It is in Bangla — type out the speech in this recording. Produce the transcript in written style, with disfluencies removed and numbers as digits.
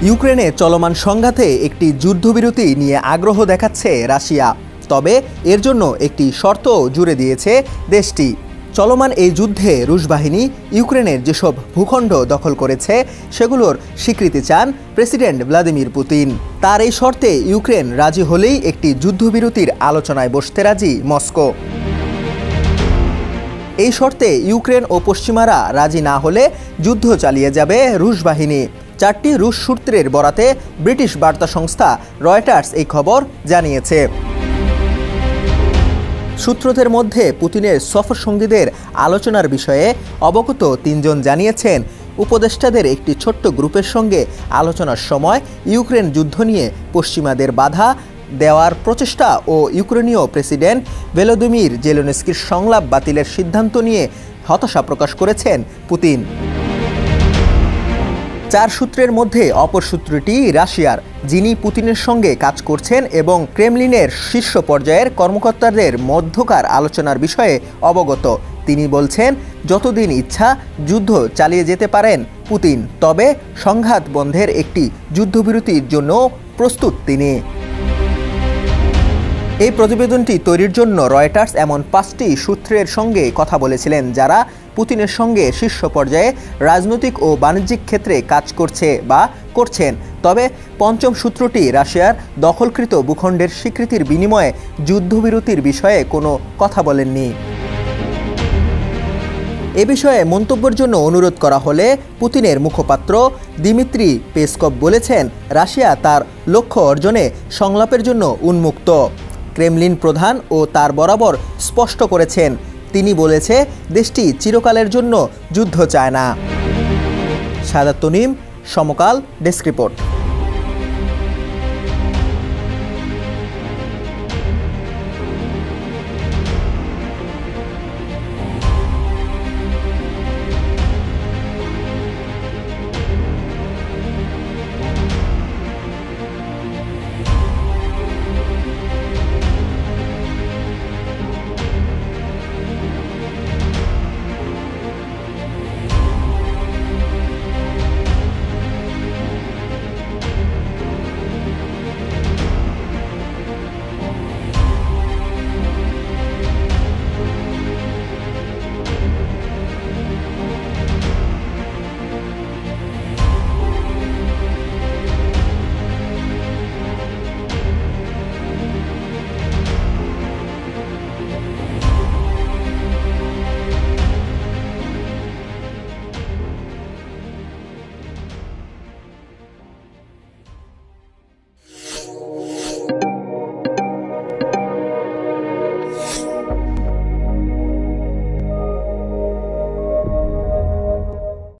ইউক্রেনে চলমান সংঘাতে একটি যুদ্ধবিরতি নিয়ে আগ্রহ দেখাচ্ছে রাশিয়া। তবে এর জন্য একটি শর্ত জুড়ে দিয়েছে দেশটি। চলমান এই যুদ্ধে রুশ বাহিনী ইউক্রেনের যেসব ভূখণ্ড দখল করেছে সেগুলোর স্বীকৃতি চান প্রেসিডেন্ট ভ্লাদিমির পুতিন। তার এই শর্তে ইউক্রেন রাজি হলেই একটি যুদ্ধবিরতির আলোচনায় বসতে রাজি মস্কো। এই শর্তে ইউক্রেন ও পশ্চিমারা রাজি না হলে যুদ্ধ চালিয়ে যাবে রুশ বাহিনী। 4টি রুশ সূত্রের বরাতে ব্রিটিশ বার্তা সংস্থা রয়টার্স এই খবর জানিয়েছে। সূত্রদের মধ্যে পুতিনের সফরসঙ্গীদের আলোচনার বিষয়ে অবগত 3 জন জানিয়েছেন, উপদেষ্টাদের একটি ছোট্ট গ্রুপের সঙ্গে আলোচনার সময় ইউক্রেন যুদ্ধ নিয়ে পশ্চিমাদের বাধা দেওয়ার প্রচেষ্টা ও ইউক্রেনীয় প্রেসিডেন্ট ভলোদিমির জেলেনস্কির সংলাপ বাতিলের সিদ্ধান্ত নিয়ে হতাশা প্রকাশ করেছেন পুতিন। 4 সূত্রের মধ্যে অপর সূত্রটি রাশিয়ার, যিনি পুতিনের সঙ্গে কাজ করছেন এবং ক্রেমলিনের শীর্ষ পর্যায়ের কর্মকর্তাদের মধ্যকার আলোচনার বিষয়ে অবগত। তিনি বলছেন, যতদিন ইচ্ছা যুদ্ধ চালিয়ে যেতে পারেন পুতিন, তবে সংঘাত বন্ধের একটি যুদ্ধবিরতির জন্য প্রস্তুত তিনি। এই প্রতিবেদনটি তৈরির জন্য রয়টার্স এমন 5টি সূত্রের সঙ্গে কথা বলেছিলেন, যারা পুতিনের সঙ্গে শীর্ষ পর্যায়ে রাজনৈতিক ও বাণিজ্যিক ক্ষেত্রে কাজ করছে বা করছেন। তবে 5ম সূত্রটি রাশিয়ার দখলকৃত ভূখণ্ডের স্বীকৃতির বিনিময়ে যুদ্ধবিরতির বিষয়ে কোনো কথা বলেননি। এ বিষয়ে মন্তব্যের জন্য অনুরোধ করা হলে পুতিনের মুখপাত্র দিমিত্রি পেসকভ বলেছেন, রাশিয়া তার লক্ষ্য অর্জনে সংলাপের জন্য উন্মুক্ত। ক্রেমলিন প্রধান ও তার বরাবর স্পষ্ট করেছেন, তিনি বলেছে দেশটি চিরকালের জন্য যুদ্ধ চায় না। সাদাত তনিম, সমকাল ডেস্ক রিপোর্ট।